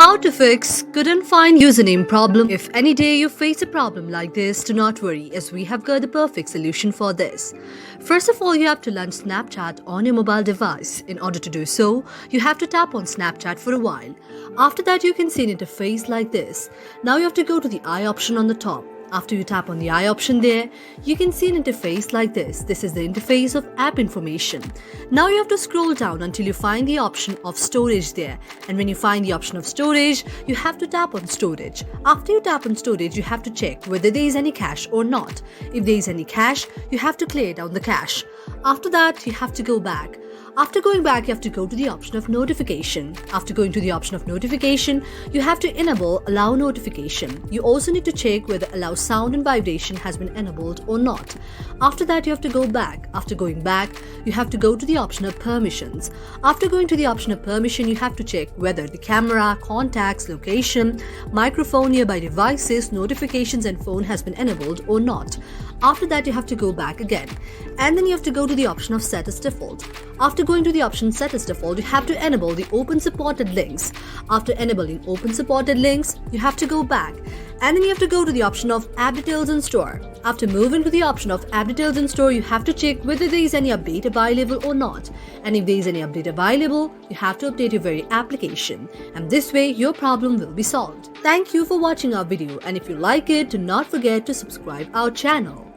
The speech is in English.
How to fix couldn't find username problem. If any day you face a problem like this, do not worry, as we have got the perfect solution for this. First of all, you have to launch Snapchat on your mobile device. In order to do so, you have to tap on Snapchat for a while. After that, you can see an interface like this. Now you have to go to the eye option on the top. After you tap on the eye option there, you can see an interface like this. This is the interface of app information. Now you have to scroll down until you find the option of storage there. And when you find the option of storage, you have to tap on storage. After you tap on storage, you have to check whether there is any cache or not. If there is any cache, you have to clear down the cache. After that, you have to go back. After going back, you have to go to the option of notification. After going to the option of notification, you have to enable allow notification. You also need to check whether allow sound and vibration has been enabled or not. After that, you have to go back. After going back, you have to go to the option of permissions. After going to the option of permission, you have to check whether the camera, contacts, location, microphone, nearby devices, notifications and phone has been enabled or not. After that, you have to go back again. And then you have to go to the option of set as default. After going to the option set as default, you have to enable the open supported links. After enabling open supported links, you have to go back. And then you have to go to the option of app details and store. After moving to the option of app details and store, you have to check whether there is any update available or not. And if there is any update available, you have to update your very application. And this way, your problem will be solved. Thank you for watching our video, and if you like it, do not forget to subscribe our channel.